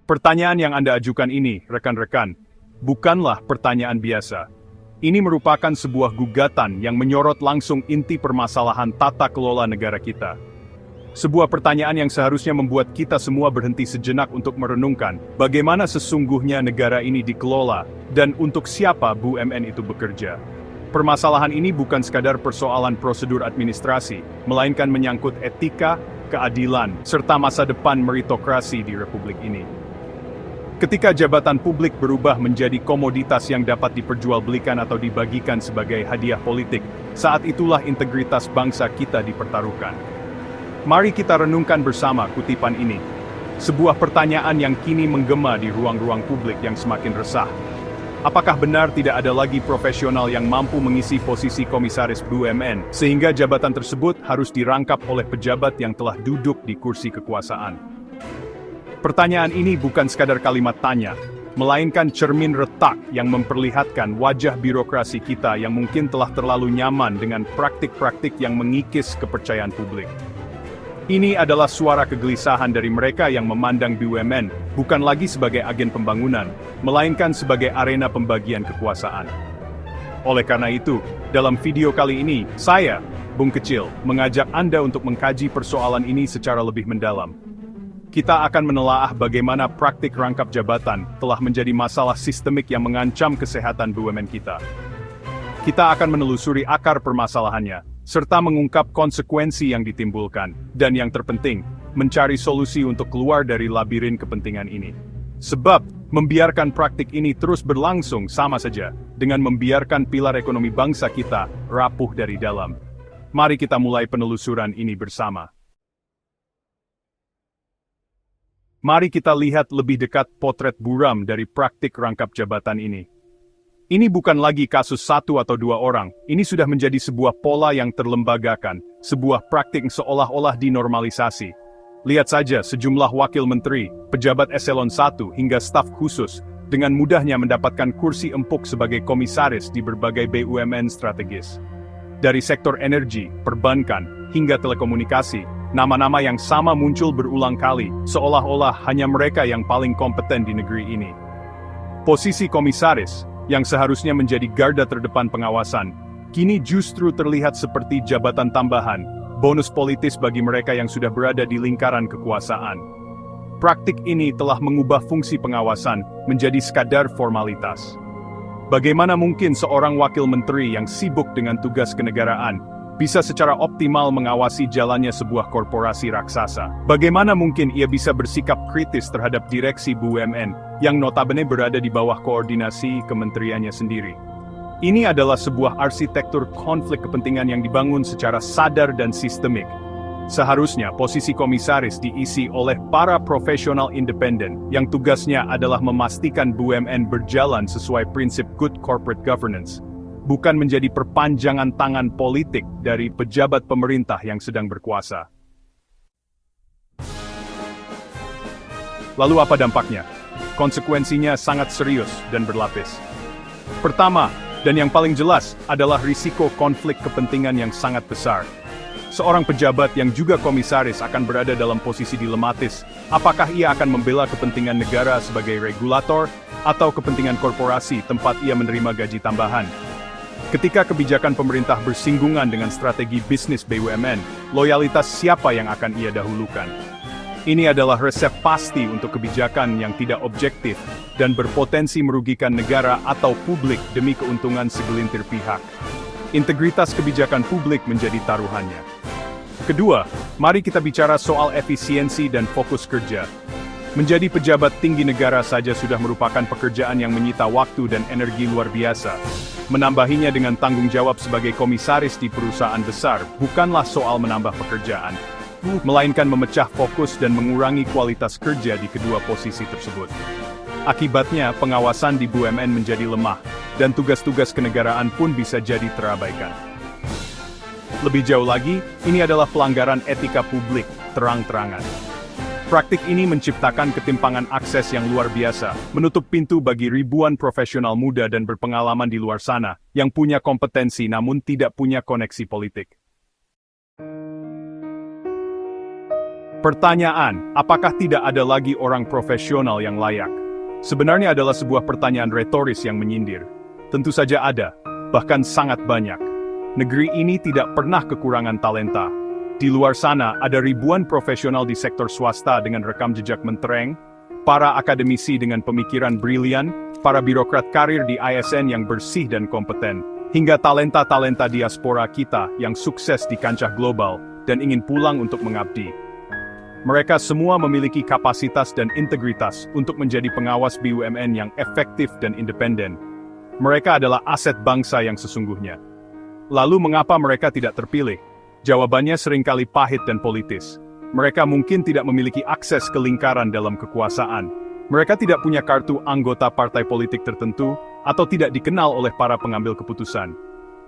Pertanyaan yang Anda ajukan ini, rekan-rekan, bukanlah pertanyaan biasa. Ini merupakan sebuah gugatan yang menyorot langsung inti permasalahan tata kelola negara kita. Sebuah pertanyaan yang seharusnya membuat kita semua berhenti sejenak untuk merenungkan bagaimana sesungguhnya negara ini dikelola dan untuk siapa BUMN itu bekerja. Permasalahan ini bukan sekadar persoalan prosedur administrasi, melainkan menyangkut etika, keadilan, serta masa depan meritokrasi di Republik ini. Ketika jabatan publik berubah menjadi komoditas yang dapat diperjualbelikan atau dibagikan sebagai hadiah politik, saat itulah integritas bangsa kita dipertaruhkan. Mari kita renungkan bersama kutipan ini. Sebuah pertanyaan yang kini menggema di ruang-ruang publik yang semakin resah. Apakah benar tidak ada lagi profesional yang mampu mengisi posisi komisaris BUMN, sehingga jabatan tersebut harus dirangkap oleh pejabat yang telah duduk di kursi kekuasaan? Pertanyaan ini bukan sekadar kalimat tanya, melainkan cermin retak yang memperlihatkan wajah birokrasi kita yang mungkin telah terlalu nyaman dengan praktik-praktik yang mengikis kepercayaan publik. Ini adalah suara kegelisahan dari mereka yang memandang BUMN bukan lagi sebagai agen pembangunan, melainkan sebagai arena pembagian kekuasaan. Oleh karena itu, dalam video kali ini, saya, Bung Kecil, mengajak Anda untuk mengkaji persoalan ini secara lebih mendalam. Kita akan menelaah bagaimana praktik rangkap jabatan telah menjadi masalah sistemik yang mengancam kesehatan BUMN kita. Kita akan menelusuri akar permasalahannya, serta mengungkap konsekuensi yang ditimbulkan, dan yang terpenting, mencari solusi untuk keluar dari labirin kepentingan ini. Sebab, membiarkan praktik ini terus berlangsung sama saja, dengan membiarkan pilar ekonomi bangsa kita rapuh dari dalam. Mari kita mulai penelusuran ini bersama. Mari kita lihat lebih dekat potret buram dari praktik rangkap jabatan ini. Ini bukan lagi kasus satu atau dua orang, ini sudah menjadi sebuah pola yang terlembagakan, sebuah praktik seolah-olah dinormalisasi. Lihat saja sejumlah wakil menteri, pejabat eselon 1 hingga staf khusus, dengan mudahnya mendapatkan kursi empuk sebagai komisaris di berbagai BUMN strategis. Dari sektor energi, perbankan, hingga telekomunikasi, nama-nama yang sama muncul berulang kali, seolah-olah hanya mereka yang paling kompeten di negeri ini. Posisi komisaris, yang seharusnya menjadi garda terdepan pengawasan, kini justru terlihat seperti jabatan tambahan, bonus politis bagi mereka yang sudah berada di lingkaran kekuasaan. Praktik ini telah mengubah fungsi pengawasan menjadi sekadar formalitas. Bagaimana mungkin seorang wakil menteri yang sibuk dengan tugas kenegaraan bisa secara optimal mengawasi jalannya sebuah korporasi raksasa? Bagaimana mungkin ia bisa bersikap kritis terhadap direksi BUMN yang notabene berada di bawah koordinasi kementeriannya sendiri? Ini adalah sebuah arsitektur konflik kepentingan yang dibangun secara sadar dan sistemik. Seharusnya posisi komisaris diisi oleh para profesional independen yang tugasnya adalah memastikan BUMN berjalan sesuai prinsip good corporate governance, bukan menjadi perpanjangan tangan politik dari pejabat pemerintah yang sedang berkuasa. Lalu apa dampaknya? Konsekuensinya sangat serius dan berlapis. Pertama, dan yang paling jelas, adalah risiko konflik kepentingan yang sangat besar. Seorang pejabat yang juga komisaris akan berada dalam posisi dilematis. Apakah ia akan membela kepentingan negara sebagai regulator, atau kepentingan korporasi tempat ia menerima gaji tambahan? Ketika kebijakan pemerintah bersinggungan dengan strategi bisnis BUMN, loyalitas siapa yang akan ia dahulukan? Ini adalah resep pasti untuk kebijakan yang tidak objektif dan berpotensi merugikan negara atau publik demi keuntungan segelintir pihak. Integritas kebijakan publik menjadi taruhannya. Kedua, mari kita bicara soal efisiensi dan fokus kerja. Menjadi pejabat tinggi negara saja sudah merupakan pekerjaan yang menyita waktu dan energi luar biasa. Menambahinya dengan tanggung jawab sebagai komisaris di perusahaan besar bukanlah soal menambah pekerjaan, melainkan memecah fokus dan mengurangi kualitas kerja di kedua posisi tersebut. Akibatnya, pengawasan di BUMN menjadi lemah, dan tugas-tugas kenegaraan pun bisa jadi terabaikan. Lebih jauh lagi, ini adalah pelanggaran etika publik, terang-terangan. Praktik ini menciptakan ketimpangan akses yang luar biasa, menutup pintu bagi ribuan profesional muda dan berpengalaman di luar sana, yang punya kompetensi namun tidak punya koneksi politik. Pertanyaan, apakah tidak ada lagi orang profesional yang layak? Sebenarnya adalah sebuah pertanyaan retoris yang menyindir. Tentu saja ada, bahkan sangat banyak. Negeri ini tidak pernah kekurangan talenta. Di luar sana ada ribuan profesional di sektor swasta dengan rekam jejak mentereng, para akademisi dengan pemikiran brilian, para birokrat karir di ASN yang bersih dan kompeten, hingga talenta-talenta diaspora kita yang sukses di kancah global dan ingin pulang untuk mengabdi. Mereka semua memiliki kapasitas dan integritas untuk menjadi pengawas BUMN yang efektif dan independen. Mereka adalah aset bangsa yang sesungguhnya. Lalu mengapa mereka tidak terpilih? Jawabannya seringkali pahit dan politis. Mereka mungkin tidak memiliki akses ke lingkaran dalam kekuasaan. Mereka tidak punya kartu anggota partai politik tertentu, atau tidak dikenal oleh para pengambil keputusan.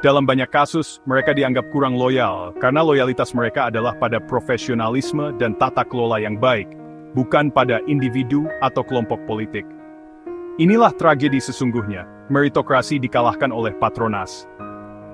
Dalam banyak kasus, mereka dianggap kurang loyal, karena loyalitas mereka adalah pada profesionalisme dan tata kelola yang baik, bukan pada individu atau kelompok politik. Inilah tragedi sesungguhnya, meritokrasi dikalahkan oleh patronas.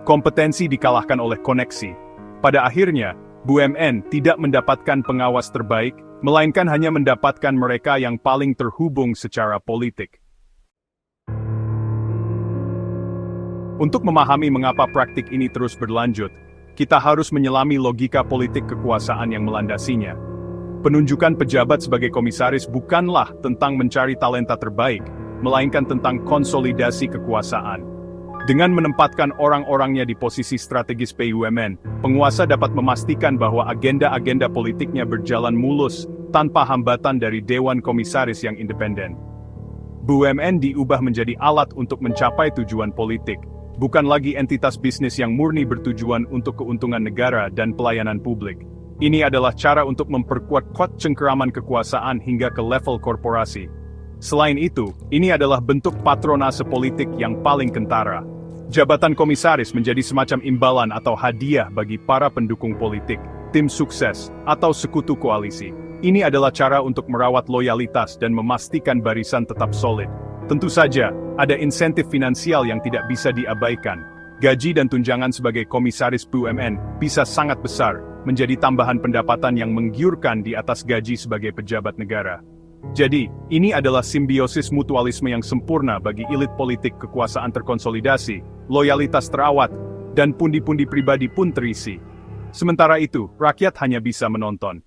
Kompetensi dikalahkan oleh koneksi. Pada akhirnya, BUMN tidak mendapatkan pengawas terbaik, melainkan hanya mendapatkan mereka yang paling terhubung secara politik. Untuk memahami mengapa praktik ini terus berlanjut, kita harus menyelami logika politik kekuasaan yang melandasinya. Penunjukan pejabat sebagai komisaris bukanlah tentang mencari talenta terbaik, melainkan tentang konsolidasi kekuasaan. Dengan menempatkan orang-orangnya di posisi strategis BUMN, penguasa dapat memastikan bahwa agenda-agenda politiknya berjalan mulus tanpa hambatan dari Dewan Komisaris yang independen. BUMN diubah menjadi alat untuk mencapai tujuan politik, bukan lagi entitas bisnis yang murni bertujuan untuk keuntungan negara dan pelayanan publik. Ini adalah cara untuk memperkuat cengkeraman kekuasaan hingga ke level korporasi. Selain itu, ini adalah bentuk patronase politik yang paling kentara. Jabatan komisaris menjadi semacam imbalan atau hadiah bagi para pendukung politik, tim sukses, atau sekutu koalisi. Ini adalah cara untuk merawat loyalitas dan memastikan barisan tetap solid. Tentu saja, ada insentif finansial yang tidak bisa diabaikan. Gaji dan tunjangan sebagai komisaris BUMN bisa sangat besar, menjadi tambahan pendapatan yang menggiurkan di atas gaji sebagai pejabat negara. Jadi, ini adalah simbiosis mutualisme yang sempurna bagi elit politik kekuasaan terkonsolidasi, loyalitas terawat, dan pundi-pundi pribadi pun terisi. Sementara itu, rakyat hanya bisa menonton.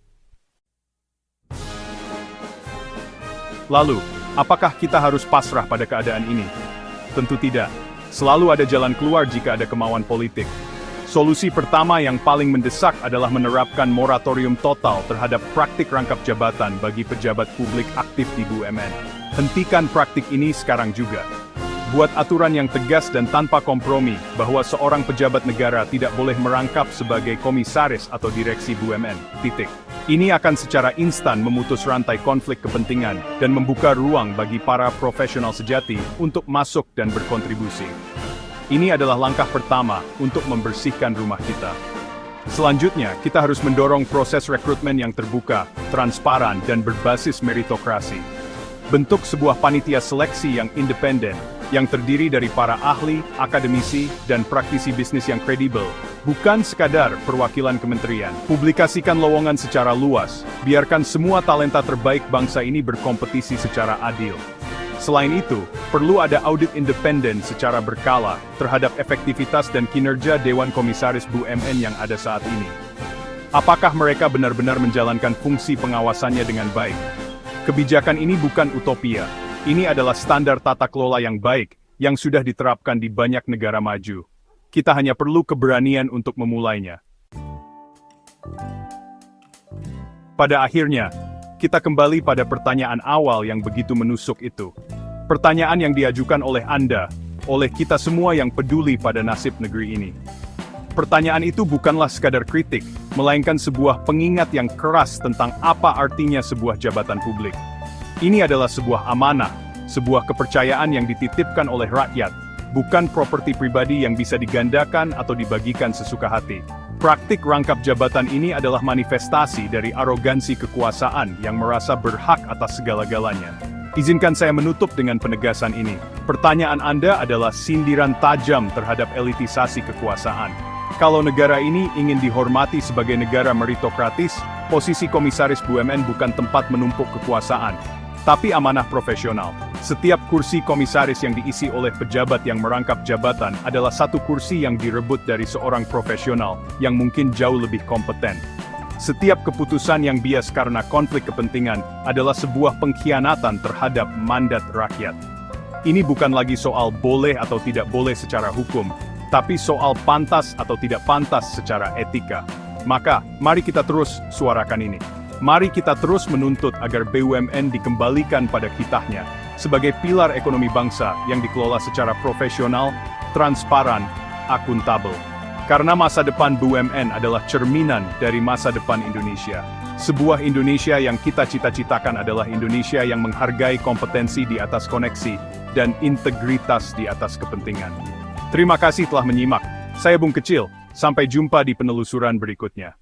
Lalu, apakah kita harus pasrah pada keadaan ini? Tentu tidak. Selalu ada jalan keluar jika ada kemauan politik. Solusi pertama yang paling mendesak adalah menerapkan moratorium total terhadap praktik rangkap jabatan bagi pejabat publik aktif di BUMN. Hentikan praktik ini sekarang juga. Buat aturan yang tegas dan tanpa kompromi bahwa seorang pejabat negara tidak boleh merangkap sebagai komisaris atau direksi BUMN. Titik. Ini akan secara instan memutus rantai konflik kepentingan dan membuka ruang bagi para profesional sejati untuk masuk dan berkontribusi. Ini adalah langkah pertama untuk membersihkan rumah kita. Selanjutnya, kita harus mendorong proses rekrutmen yang terbuka, transparan, dan berbasis meritokrasi. Bentuk sebuah panitia seleksi yang independen, yang terdiri dari para ahli, akademisi, dan praktisi bisnis yang kredibel, bukan sekadar perwakilan kementerian. Publikasikan lowongan secara luas, biarkan semua talenta terbaik bangsa ini berkompetisi secara adil. Selain itu, perlu ada audit independen secara berkala terhadap efektivitas dan kinerja Dewan Komisaris BUMN yang ada saat ini. Apakah mereka benar-benar menjalankan fungsi pengawasannya dengan baik? Kebijakan ini bukan utopia. Ini adalah standar tata kelola yang baik, yang sudah diterapkan di banyak negara maju. Kita hanya perlu keberanian untuk memulainya. Pada akhirnya, kita kembali pada pertanyaan awal yang begitu menusuk itu. Pertanyaan yang diajukan oleh Anda, oleh kita semua yang peduli pada nasib negeri ini. Pertanyaan itu bukanlah sekadar kritik, melainkan sebuah pengingat yang keras tentang apa artinya sebuah jabatan publik. Ini adalah sebuah amanah, sebuah kepercayaan yang dititipkan oleh rakyat, bukan properti pribadi yang bisa digandakan atau dibagikan sesuka hati. Praktik rangkap jabatan ini adalah manifestasi dari arogansi kekuasaan yang merasa berhak atas segala-galanya. Izinkan saya menutup dengan penegasan ini. Pertanyaan Anda adalah sindiran tajam terhadap elitisasi kekuasaan. Kalau negara ini ingin dihormati sebagai negara meritokratis, Posisi komisaris BUMN bukan tempat menumpuk kekuasaan, tapi amanah profesional. Setiap kursi komisaris yang diisi oleh pejabat yang merangkap jabatan adalah satu kursi yang direbut dari seorang profesional yang mungkin jauh lebih kompeten. Setiap keputusan yang bias karena konflik kepentingan adalah sebuah pengkhianatan terhadap mandat rakyat. Ini bukan lagi soal boleh atau tidak boleh secara hukum, tapi soal pantas atau tidak pantas secara etika. Maka, mari kita terus suarakan ini. Mari kita terus menuntut agar BUMN dikembalikan pada kitahnya, sebagai pilar ekonomi bangsa yang dikelola secara profesional, transparan, akuntabel. Karena masa depan BUMN adalah cerminan dari masa depan Indonesia. Sebuah Indonesia yang kita cita-citakan adalah Indonesia yang menghargai kompetensi di atas koneksi dan integritas di atas kepentingan. Terima kasih telah menyimak. Saya Bung Kecil, sampai jumpa di penelusuran berikutnya.